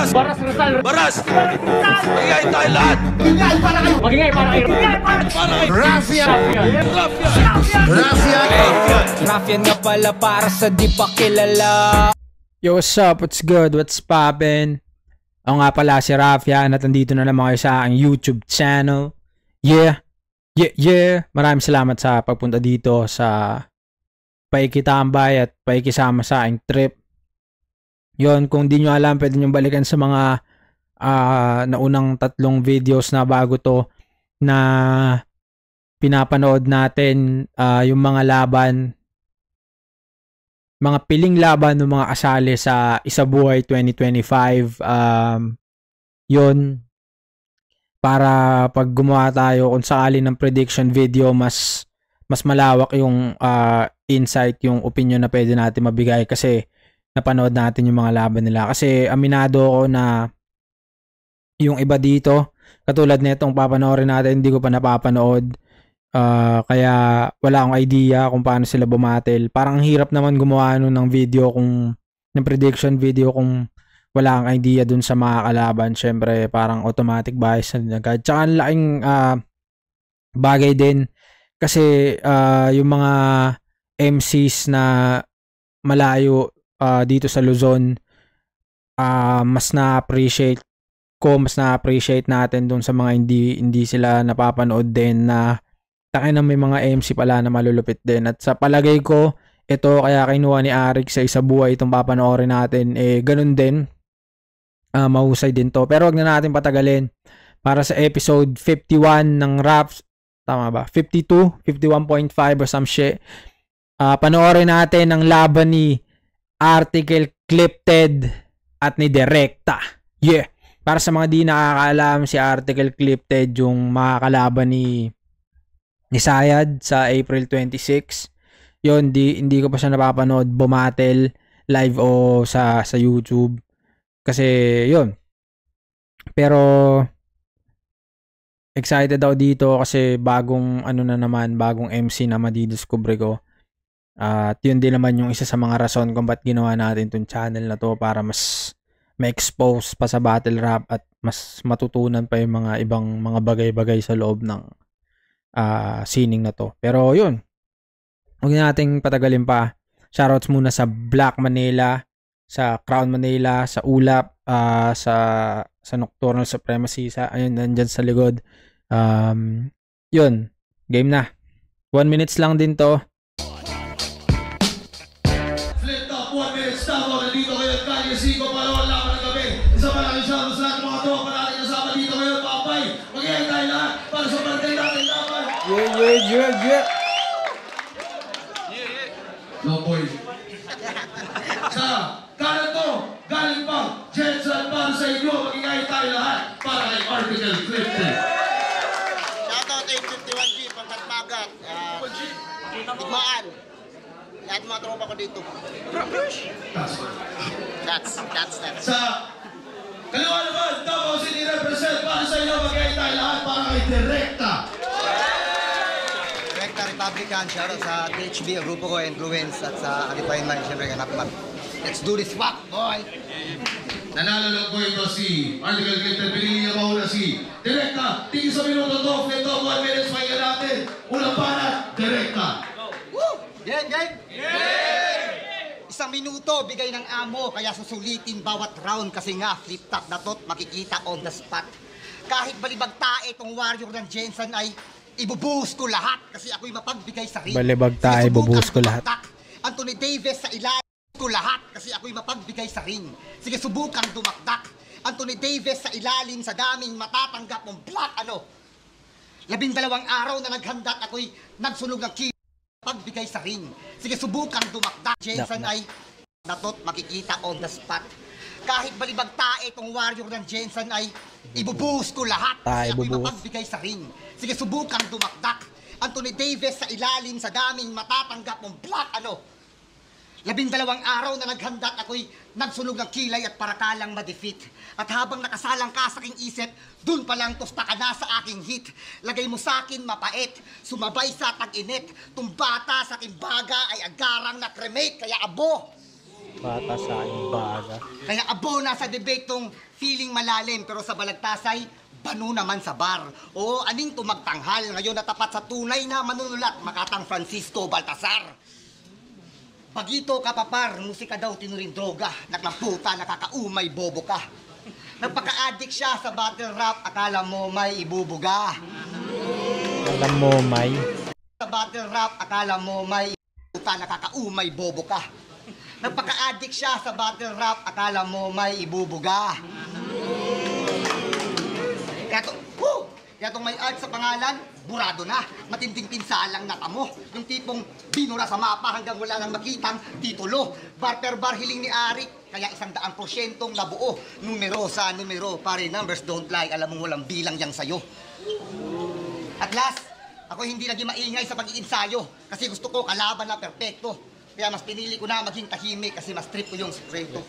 Baras! Baras Rizal! Baras! Magigay tayo lahat! Magingay para kayo! Magingay para kayo! Para kay Rafia! Raffian nga pala para sa di pa kilala. Yo, what's up? What's good? What's poppin'? Ako nga pala si Raffian at nandito na naman kayo sa aking YouTube channel. Yeah! Maraming salamat sa pagpunta dito sa paikitambay at paikisama sa aking trip. Yon, kung di nyo alam, pwede nyo balikan sa mga naunang 3 videos na bago to na pinapanood natin, yung mga laban, mga piling laban ng mga kasali sa Isabuhay 2025. Yon, para pag gumawa tayo kung sakali ng prediction video, mas malawak yung insight, yung opinion na pwede natin mabigay kasi napanood natin yung mga laban nila. Kasi aminado ako na yung iba dito, katulad nitong papanoorin natin, hindi ko pa napapanood. Kaya wala akong idea kung paano sila bumatel. Parang hirap naman gumawa ng video ng prediction video kung wala kang idea dun sa mga kalaban. Syempre parang automatic bias na din agad. Tsaka ang laking bagay din kasi yung mga MCs na malayo dito sa Luzon, mas na-appreciate natin dun sa mga hindi sila napapanood din na takin na may mga MC pala na malulupit din. At sa palagay ko, ito kaya kinuha ni Arik sa Isabuhay itong papanoorin natin, ganun din. Mahusay din to. Pero wag na natin patagalin. Para sa episode 51 ng Raps, tama ba? 52, 51.5 or some shit. Panoorin natin ang laban ni Article Clipted at ni Direkta. Yeah. Para sa mga di nakakaalam, si Article Clipted yung makakalaban ni Sayad sa April 26. Yun, hindi ko pa siya napapanood bumatel live o sa YouTube. Kasi yun. Pero excited ako dito kasi bagong bagong MC na madidiscover ko. At yun din naman yung isa sa mga rason kung ba't ginawa natin tong channel na to, para mas ma-expose pa sa battle rap at mas matutunan pa yung mga ibang mga bagay-bagay sa loob ng sining na to. Pero yun, huwag nating patagalin pa. Shoutouts muna sa Black Manila, sa Crown Manila, sa Ulap, sa Nocturnal Supremacy, ayun, nandyan sa likod. Yun, game na. 1 minutes lang din to. Flip top, 1 minute stop. Nandito kayo at Kanye Sigo para wala laban ng gabi. Isa maraming shoutouts sa lahat ng mga tropa natin kasama dito ngayon, Papay. Mag-iayag tayo lahat para sa barangay natin laban. Yeah. No boy. Sa kanan to, galing pa, Jensen para sa inyo. Mag-iayag tayo lahat para kay Article Clifton. Shoutout kay 51G, Pangkatmagat, Tigmaan. Lahat mga tropa ko dito. That's that. Sa kaliwa naman, Davao City represent para sa inyo. Mag-iayag tayo lahat para kay Direkta. Direkta Republican, shoutout sa THB, ang grupo ko, Influence, at sa Alipayan Man, siyempre, kanapmat. Let's do this, fuck, boy! Nanalo lang po ito si Article Clifton. Pinili niya mauna si Direkta. Tingin sa minuto to, flip top, 1 minutes, pahinga natin. Unang panat, Direkta. Woo! Gang! Isang minuto, bigay ng amo, kaya susulitin bawat round kasi nga flip top na to't makikita on the spot. Kahit balibag tae itong warrior ng Jensen ay ibubuhos ko lahat kasi ako'y mapagbigay sa ring. Balibag tae, ibubuhos ko lahat. Anthony Davis sa ilalim ko lahat kasi ako'y mapagbigay sa ring. Sige, subukang dumakdak. Anthony Davis sa ilalim sa daming matatanggap mong black 12 araw na naghanda at ako'y nagsunog ng kilo pagbigay sa ring. Sige, subukang dumakdak. Jensen ay natot makikita on the spot. Kahit balibag tae itong warrior ng Jensen ay ibubuhos ko lahat kasi ako'y mapagbigay sa ring. Sige, subukang dumakdak. Anthony Davis sa ilalim sa daming matatanggap mong black 12 araw na naghanda at ako'y nagsunog ng kilay at parakalang ma-defeat. At habang nakasalang ka sa aking isip, dun palang tusta ka na sa aking hit. Lagay mo sa akin mapait, sumabay sa tag-init. Tumbata sa aking baga ay agarang na cremate, kaya abo. Bata sa baga. Kaya abo na sa debate tong feeling malalim pero sa balagtasay, banu naman sa bar. O aning tumagtanghal ngayon natapat sa tunay na manunulat Makatang Francisco Baltasar. Pagito kapapar, musika daw tinuring droga, naklamputa, nakakaumay, bobo ka. Nagpaka-addict siya sa battle rap, akala mo may ibubuga. Alam mo, may. Sa battle rap, akala mo may ibubuga, nakakaumay, bobo ka. Nagpaka-addict siya sa battle rap, akala mo may ibubuga. Kaya tong may art sa pangalan, burado na. Matinding pinsalang natamo. Yung tipong binura sa mapa hanggang wala nang makitang titulo. Bar per bar hiling ni Arik, kaya 100% nabuo. Numero sa numero, pare numbers don't lie. Alam mong walang bilang yang sayo. At last, ako hindi naging maingay sa pag-iinsayo kasi gusto ko kalaban na perpekto. Kaya mas pinili ko na maging tahimik kasi mas trip ko yung sekreto.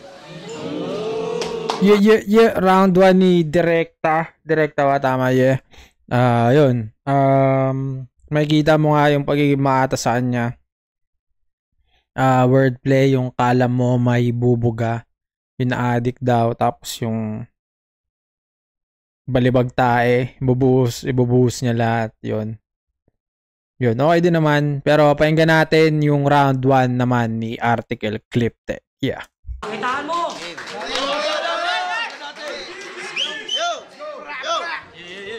Yeah, round 1 ni Direkta ba? Tama, yeah. Yun. Makikita mo nga yung pagiging maata sa kanya. Wordplay, yung kala mo may bubuga. Yung na-addict daw. Tapos yung balibag tae. Ibubuhos niya lahat. Yun, okay din naman. Pero pakinggan natin yung round 1 naman ni Article Clipte. Yeah. Kitaan mo!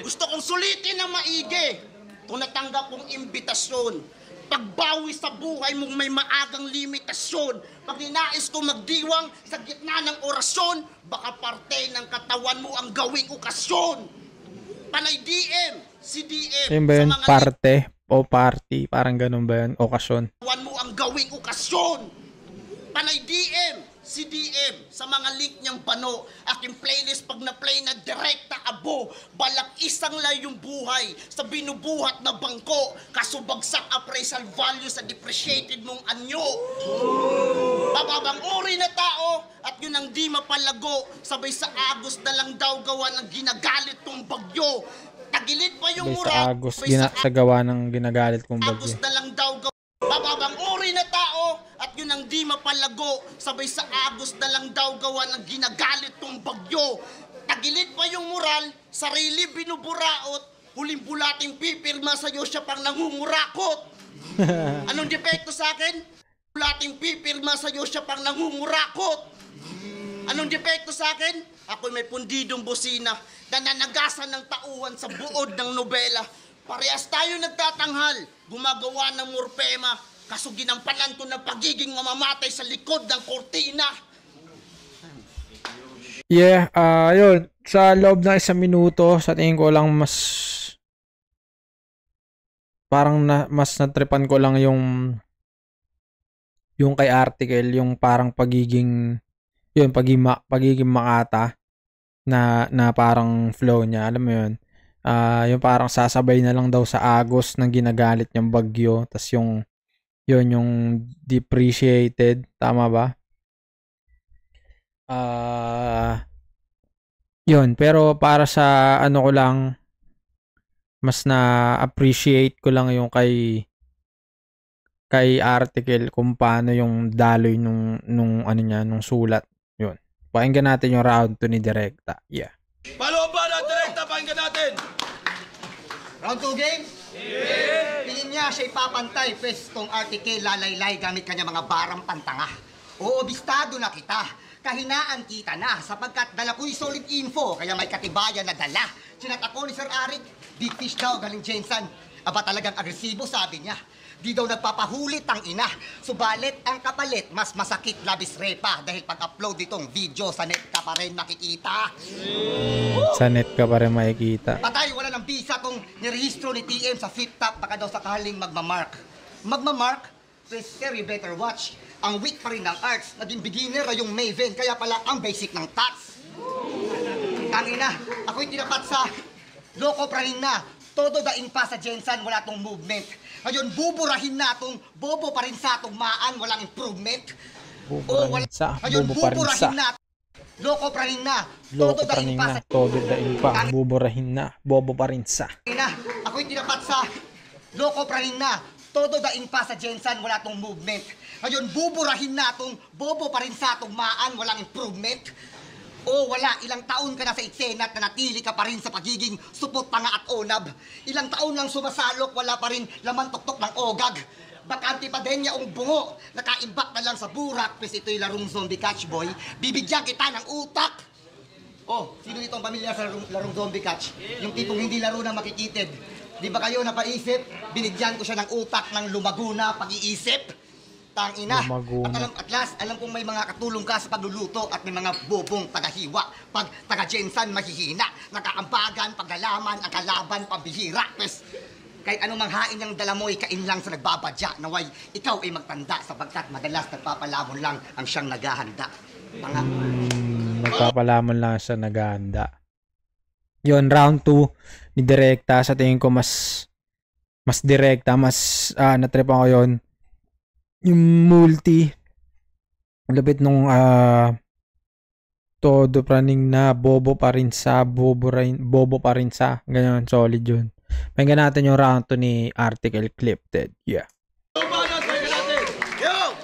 Gusto kong sulitin ng maigi kung natanggap kong imbitasyon. Pagbawi sa buhay mong may maagang limitasyon. Pag ninais ko magdiwang sa gitna ng orasyon, baka parte ng katawan mo ang gawing okasyon. Panay DM, CDM, yun ba yun? Parte o party? Parang ganun ba yun? Okasyon. Katawan mo ang gawing okasyon. Panay DM, CDM, sa mga link niyang pano. Aking playlist pag na-play na direkta abo. Balak isang lay yung buhay sa binubuhat na bangko. Kasubagsak appraisal value sa depreciated mong anyo. Bababang uri na tao at yun ang di mapalago. Sabay sa agos na lang daw gawa ng ginagalit tong bagyo. Tagilid pa yung mura. Sa gawa ng ginagalit kong bagyo. Agos na lang daw gawa. Bababang uri na tao at yun ang di mapalago. Sabay sa agos na lang daw gawa ng ginagalit tong bagyo. Tagilid pa yung moral, sarili binuburaot. Huling bulating pipirma sa'yo siya pang nangungurakot. Anong depekto sa akin? Bulating pipirma sa'yo siya pang nangungurakot. Anong depekto sa akin? Ako'y may pundidong busina na nanagasan ng tauhan sa buod ng nobela. Parehas tayo nagtatanghal, gumagawa ng morpema, kaso ginampanan ko ng pagiging mamamatay sa likod ng kortina. Yeah, yun. Sa loob ng 1 minuto, sa tingin ko lang mas natripan ko lang yung kay Article, yung parang pagiging makata na parang flow niya, alam mo yun. Yung parang sasabay na lang daw sa agos ng ginagalit niyang bagyo. Tas yung depreciated. Tama ba? Yun. Pero para sa ano ko lang, mas na-appreciate ko lang yung kay Article kung paano yung daloy nung ano niya, nung sulat. Yun. Pakinggan natin yung round 2 ni Direkta. Yeah. Paano ba na Direkta? Pakinggan natin. Round 2 game? Yeah. Tingin niya siya'y papantay, pwes tong Article lalaylay gamit kanya mga barang pantanga. Oo, bistado na kita. Kahinaan kita na sapagkat dala ko'y solid info kaya may katibayan na dala. Sinat ako ni Sir Arik, big fish daw galing Jensen. Aba talagang agresibo sabi niya. Di daw nagpapahulit ang ina. Subalit ang kapalit, mas masakit labis repa dahil pag-upload itong video sa net ka pa rin makikita. Sa net ka pa rin makikita. Patay, wala ng visa tong nirehistro ni TM sa flip top baka daw sakaling magmamark. Magmamark? Please, sir, you better watch. Ang weak pa rin ng arts, naging beginner ay yung Maven, kaya pala ang basic ng tats. Tangina, ako'y tinapat sa loko pa rin na. Todo daing pa sa Jensen, wala tong movement. Ngayon, buburahin na itong bobo pa rin sa tugmaan, walang improvement. Buburahin sa, bobo pa rin sa. Loko pa rin na. Loko pa rin na, todo daing pa. Buburahin na, bobo pa rin sa. Ako'y tinapat sa loko pa rin na. Todo daing pa sa Jensen, wala tong movement. Ngayon, buburahin natong bobo pa rin sa atong maan, walang improvement. O wala, ilang taon ka na sa eksena at nanatili ka pa rin sa pagiging supot tanga at onab. Ilang taon lang sumasalok, wala pa rin laman tuktok ng ogag. Bakante pa din niya ang bungo, nakaimbak na lang sa burak, pes ito'y larong zombie catch boy, bibigyan kita ng utak. Oh, sino dito ang pamilya sa larong zombie catch? Yung tipong hindi laro na makikitid. Di ba kayo napaisip? Binigyan ko siya ng utak ng lumaguna pag-iisip. Tangina. At last, alam kong may mga katulong ka sa pagluluto at may mga bobong tagahiwa. Pag taga-Jensan, mahihina. Nakaambagan, paggalaman, ang kalaban, pambihira. Pes, kahit anong manghain ng dala mo, ikain lang sa nagbabadya. Naway, ikaw ay magtanda sapagkat madalas nagpapalamon lang ang siyang naghahanda. Nagpapalamon lang siya naghahanda. Yun, round 2 ni Direkta. Sa tingin ko mas direkta, mas natripan ko yun. Yung multi, lapit nung todo praning na bobo pa rin sa, ganyan, solid yun. Pakinggan natin yung round 2 ni Article Clipted. Yeah. Yo!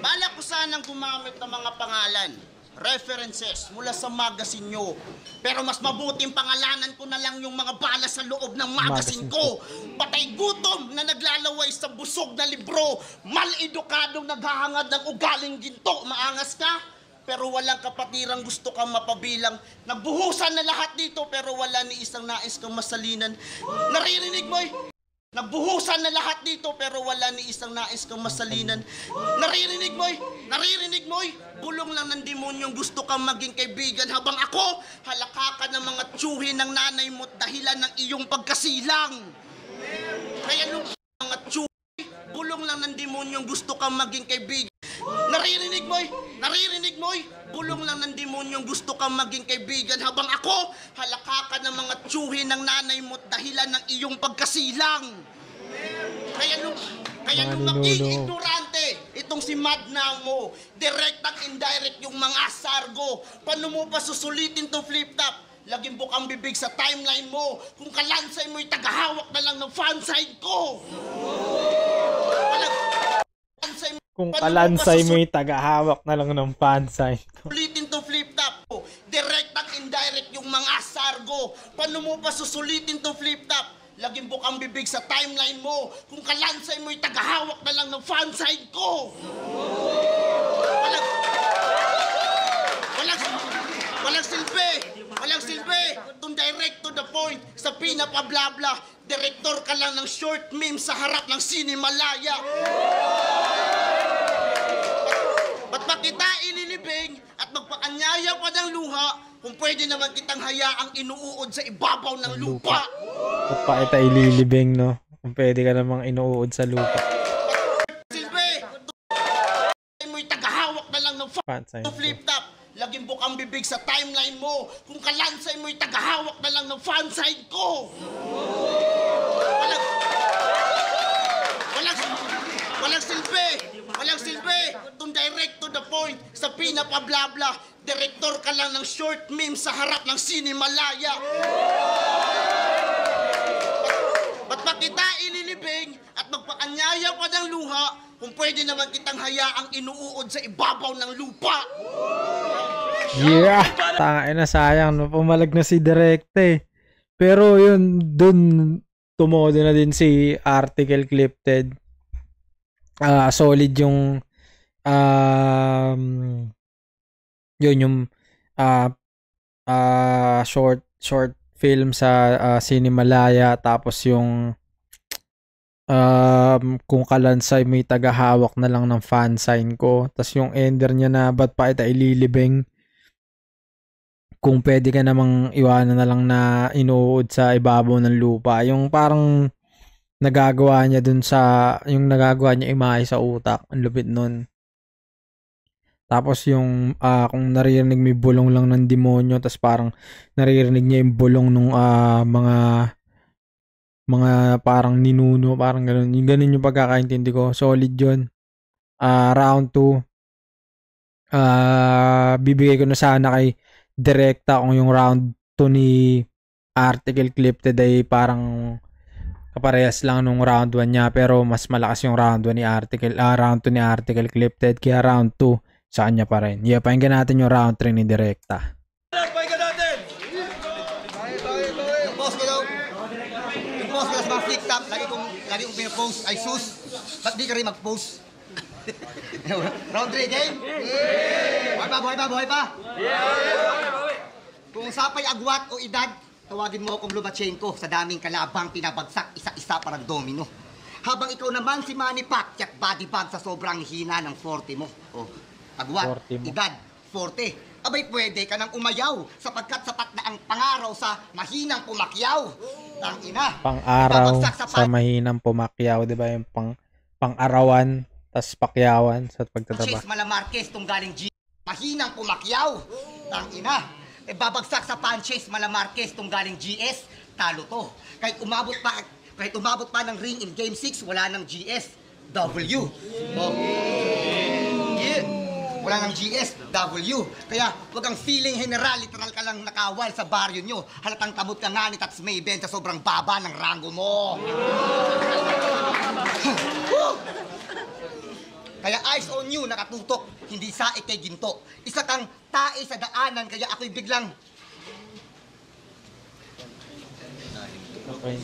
Balak ko sanang gumamit ng mga pangalan, references mula sa magazine nyo. Pero mas mabuting pangalanan ko na lang yung mga bala sa loob ng magazine ko. Patay gutom na naglalaway sa busog na libro. Mal-edukadong naghahangad ng ugaling ginto. Maangas ka? Pero walang kapatirang gusto kang mapabilang. Nagbuhusan na lahat dito pero wala ni isang nais kang masalinan. Naririnig mo? Nagbuhusan na lahat dito pero wala ni isang nais kang masalinan. Naririnig mo? Naririnig mo? Bulong lang ng demonyong gusto kang maging kaibigan habang ako, halakakan ng mga tsuhin ng nanay mo dahilan ng iyong pagkasilang. Kaya nung mga tsuhin, bulong lang ng demonyong gusto kang maging kaibigan. Naririnig mo? Naririnig mo? Bulong lang ng demonyong gusto kang maging kaibigan habang ako, halakakan ng mga tsuhin ng nanay mo dahilan ng iyong pagkasilang. Kaya nung maging ignorante, itong si Madna mo, direct at indirect yung mga sargo. Paano mo pa susulitin to flip-top? Laging bukang bibig sa timeline mo. Kung kalansay mo'y tagahawak na lang ng fanside ko. Kung kalansay mo'y tagahawak na lang ng fanside ko. Susulitin to flip-top. Direct at indirect yung mga sargo. Paano mo pa susulitin to flip-top? Laging bukang bibig sa timeline mo. Kung kalansay mo'y tagahawak na lang ng fanside ko. Walang silbi. Walang silbi. Itong direct to the point. Sa pinapa-blabla, direktor ka lang ng short meme sa harap ng Sinimalaya. Ba't pa kita ililibing at magpakanyaya pa ng luha kung pwede naman kitang hayaang inuuod sa ibabaw ng lupa? Ba't pa kita ililibing, no? Kung pwede ka namang inuuod sa lupa. Silbi! Mo'y tagahawak na lang ng flip-top. Laging bukang bibig sa timeline mo. Kung kalansay mo'y tagahawak na lang ng fanside ko. Walang silbi. Walang silbi. Itong direct to the point. Sa pinapa-blabla, direktor ka lang ng short meme sa harap ng Sinimalaya. Ba't pa kita ililibing at magpakanyaya pa ng luha kung pwede naman kitang hayaang inuuod sa ibabaw ng lupa? Yeah! Tangin na, sayang, no? Pumalag na si Direkta eh. Pero yun, dun tumodo na din si Article Clipted. Solid yung yun yung short film sa Sinimalaya, tapos yung kung kalansay may tagahawak na lang ng fan sign ko, tapos yung ender niya na ba't pa ita ililibing kung pwede ka namang iwanan na lang na inuud sa ibabaw ng lupa. Yung parang nagagawa niya dun sa, yung nagagawa niya imahe sa utak. Ang lupit nun. Tapos yung, kung naririnig may bulong lang ng demonyo, tapos parang naririnig niya yung bulong nung mga parang ninuno, parang ganun. Yung ganun yung pagkakaintindi ko. Solid yun. Round 2. Bibigay ko na sana kay Direkta kung yung round 2 ni Article Clipted ay parang Kaparehas lang nung round 1 niya, pero mas malakas yung round 1 ni Article, round 2 ni Article Clipted, kaya round 2 sa kanya pa rin. Yeah, pakinggan natin yung round 3 ni Direkta. Pakinggan natin! Yung post ko daw, sa mga flick top, lagi kong pinapost, ay sus, ba't di ka rin mag-post? Round 3 game? Buhay pa! Kung sapay agwat o edad, tawagin mo akong Lomachenko sa daming kalabang pinabagsak isa-isa parang domino. Habang ikaw naman si Manny Pacquiao, body bag sa sobrang hina ng 40 mo. O, agwat, 40 mo. edad, 40. Abay, pwede ka nang umayaw sapagkat sapat na ang pangaraw sa mahinang pumakyaw. Ang ina. Pang-araw Ibabagsak sa mahinang pumakyaw, di ba? Yung pang-arawan, tas pakyawan sa pagtataba. Chase Malamarquez tong galing G. Mahinang pumakyaw. Ang ina. Babagsak sa Panches Malamarquez tong galing GS. Talo to. Kahit umabot pa ng ring in Game 6, wala nang GS. W. Oh. Yeah. Wala nang GS, W. Kaya wag kang feeling general, literal ka lang nakawal sa baryo nyo. Halatang tamot ka nga ni Tats Mayben sa sobrang baba ng rango mo. Kaya eyes on you, nakatutok, hindi sa kay ginto. Isa kang tae sa daanan, kaya ako'y biglang...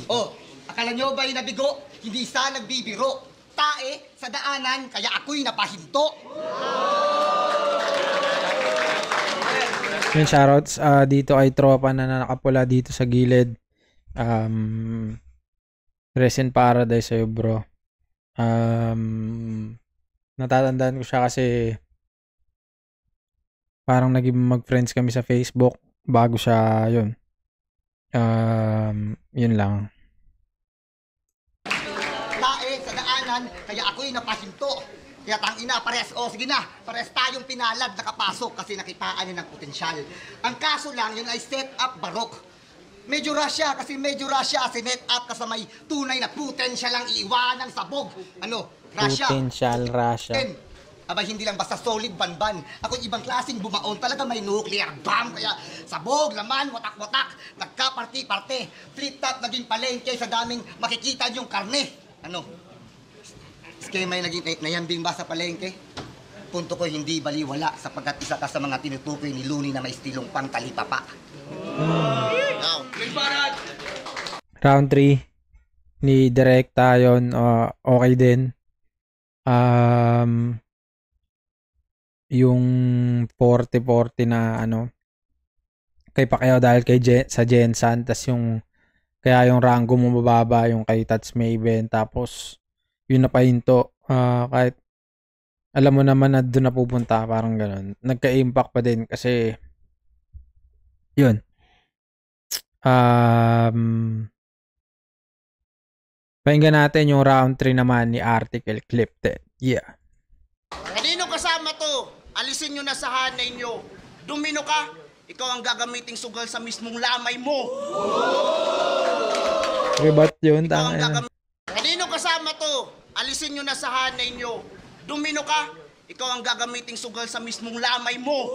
Oh, akala nyo ba'y nabigo? Hindi sa nagbibiro. Tae sa daanan, kaya ako'y napahinto. Yun, shoutouts dito ay tropa na nakapula dito sa gilid. Rest in paradise sa'yo, bro. Natatandaan ko siya kasi parang naging mag-friends kami sa Facebook bago siya, yun. Yun lang. Tae sa daanan, kaya ako'y napahinto. Kaya tangina, pares, sige na, pares tayong pinalad nakapasok kasi nakitaan niya ng potensyal. Ang kaso lang, yun ay set up barok. Medyo rasya kasi sinet up kasi may tunay na potential lang iiwanan sabog. Ano? Rasya. Potential Russia. Abay, hindi lang basta solid banban. Ako ibang klaseng bumaon, talaga may nuclear bomb. Kaya sabog, laman, watak-watak, nagka-party-parte. Flip-top, naging palengke sa daming makikita yung karne. Ano? Skema yung naging nayambing ba sa palengke? Punto ko hindi baliwala sapagkat isa ka sa mga tinutukoy ni Looney na may estilong pang talipapa. Round 3 ni Direkta yun, okay din. Yung 40-40 na ano kay Pacquiao dahil sa Jensen, tas yung kaya yung rango mo mababa yung kay Tats Mayben, tapos yun napahinto, kahit alam mo naman na doon na pupunta, parang ganun, nagka-impact pa din kasi yun. Pakinggan natin yung round 3 naman ni Article Clipted. Yeah. Kanino kasama to? Alisin nyo na sa hanay nyo. Domino ka, ikaw ang gagamiting sugal sa mismong lamay mo. Ribat yun. Kanino kasama to? Alisin nyo na sa hanay nyo. Domino ka, ikaw ang gagamiting sugal sa mismong lamay mo.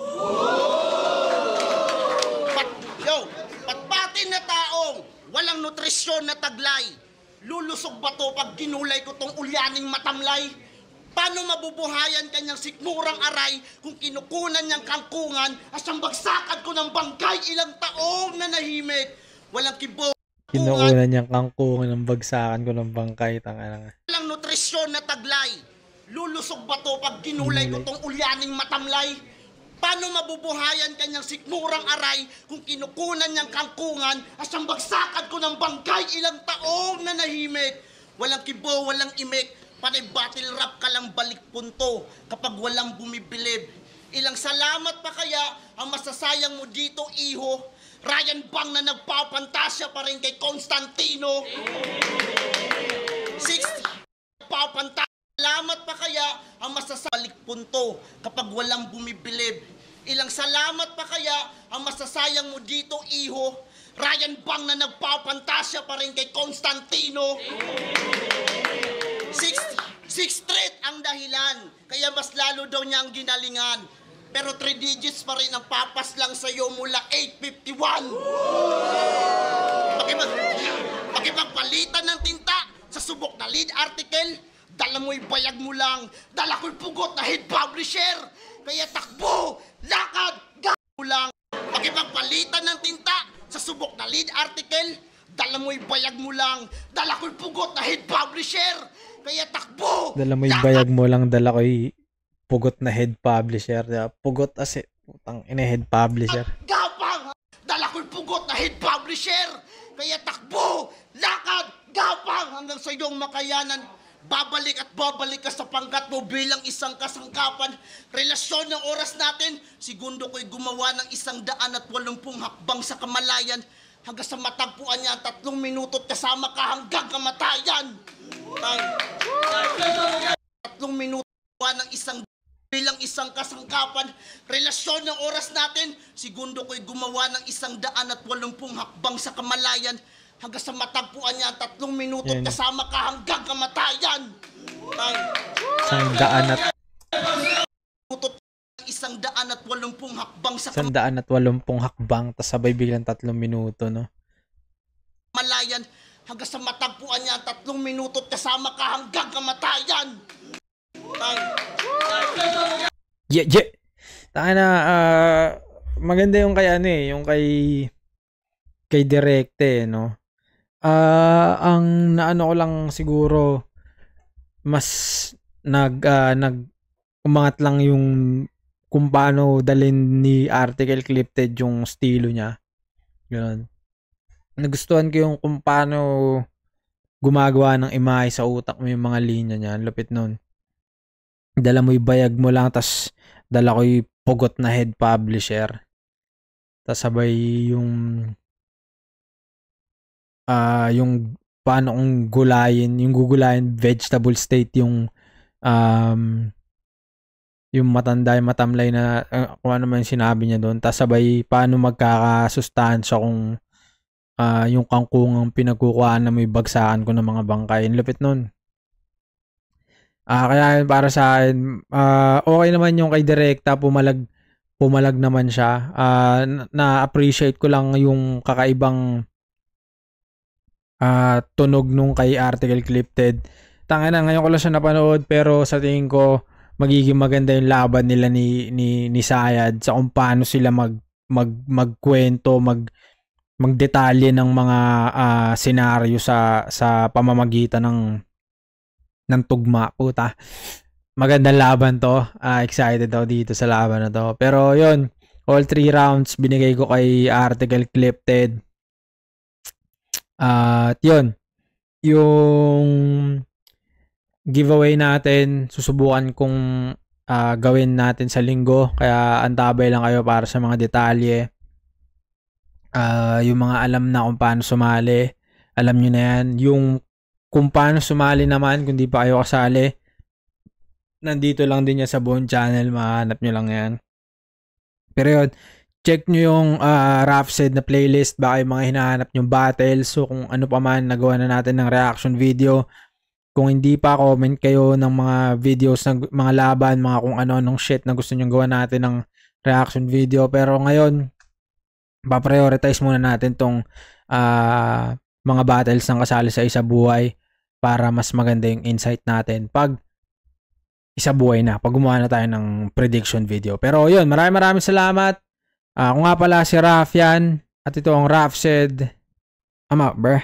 Patpatin na taong walang nutrisyon na taglay. Lulusog ba to pag ginulay ko tong ulyaning matamlay? Paano mabubuhayan kanyang sikmurang aray kung kinukunan niyang kangkungan at siyang bagsakan ko ng bangkay ilang taong na nahimik? Walang kibo. Kinukunan niyang kangkungan ng bagsakan ko ng bangkay. Walang nutrisyon na taglay. Lulusog ba to pag ginulay ko tong ulyaning matamlay? Paano mabubuhayan kanyang sikmurang aray kung kinukunan niyang kangkungan at siyang bagsakan ko ng bangkay ilang taong na nahimik? Walang kibo, walang imik. Panay battle rap ka lang balik punto kapag walang bumibilib. Ilang salamat pa kaya ang masasayang mo dito, iho? Ryan Bang na nagpapantasya pa rin kay Constantino. 60 papantasya. Salamat pa kaya ang masasalik punto kapag walang bumibilib. Ilang salamat pa kaya ang masasayang mo dito, iho? Ryan Bang na nagpapantasya pa rin kay Constantino. 6 street ang dahilan, kaya mas lalo daw niya ang ginalingan. Pero 3 digits pa rin ang papas lang sa'yo mula 851. Pakipagpalitan ng tinta, sa subok na lead article, dala mo'y bayag mo lang, dala ko'y pugot na head publisher. Kaya takbo, lakad, mo lang. Pakipagpalitan ng tinta sa subok na lead article, dala mo'y bayag mo lang, dala ko'y pugot na head publisher. Kaya takbo, Dala mo'y bayag mo lang, dala ko'y pugot na head publisher. Pugot kasi, putang ina, head publisher. gapang, dala ko'y pugot na head publisher. Kaya takbo, lakad, gapang, hanggang sa iyong makayanan. Babalik at babalik ka sa pangkat mo bilang isang kasangkapan. Relasyon ng oras natin, segundo ko'y gumawa ng 180 hakbang sa kamalayan. Hanggang sa matagpuan niya ang 3 minuto at kasama ka hanggang kamatayan. 3 minuto ng bilang isang kasangkapan. Relasyon ng oras natin, segundo ko'y gumawa ng 180 hakbang sa kamalayan. Hanggang sa matagpuan niya ang 3 minuto at kasama ka hanggang kamatayan. 180 hakbang sa 180 hakbang, tas sabay biglang 3 minuto, no? kamalayan. Hanggang sa matagpuan niya ang 3 minuto at kasama ka hanggang kamatayan. Yeah. Taka na, maganda yung kay ano yung kay Direkte, no? Ang naano ko lang siguro, mas umangat lang yung kung paano dalhin ni Article Clipted yung estilo niya. Ganun. Nagustuhan ko yung kung paano gumagawa ng imahe sa utak mo yung mga linya niya. Lupit nun. Dala mo'y bayag mo lang, tas dala ko'y pugot na head publisher. Tas sabay yung paano kong gugulayin vegetable state yung matamlay na kung ano man sinabi niya doon. Tas sabay paano magkakasustansya kung yung kangkungang pinagkukuhaan na may bagsakan ko ng mga bangkay. Lupit nun. Kaya para sa akin, okay naman yung kay Direkta, pumalag naman siya. Na-appreciate ko lang yung kakaibang tunog nung kay Article Clipted. Tanga na, ngayon ko lang siya napanood, pero sa tingin ko magiging maganda yung laban nila ni Sayad sa kung paano sila magkwento, magdetalye ng mga senaryo sa pamamagitan ng tugma. Puta, magandang laban to. Excited ako dito sa laban na to. Pero yun, all 3 rounds binigay ko kay Article Clipted. At yun, yung giveaway natin, susubukan kong gawin natin sa linggo. Kaya antabay lang kayo para sa mga detalye. Yung mga alam na kung paano sumali, alam nyo na yan. Yung kung paano sumali naman, kung di pa kayo kasali, nandito lang din yan sa Bone Channel, mahanap nyo lang yan. Pero yun, check nyo yung Rafsed na playlist, baka yung mga hinahanap nyo battles, so kung ano pa man, nagawa na natin ng reaction video. Kung hindi pa, comment kayo ng mga videos ng mga laban, mga kung ano-anong shit na gusto nyo gawa natin ng reaction video. Pero ngayon, pa-prioritize muna natin tong mga battles ng kasali sa Isa Buhay para mas maganda yung insight natin pag Isa Buhay na, pag gumawa na tayo ng prediction video. Pero yun, maraming salamat. Ako nga pala si Raf yan, at ito ang Rafsed. I'm out, bruh.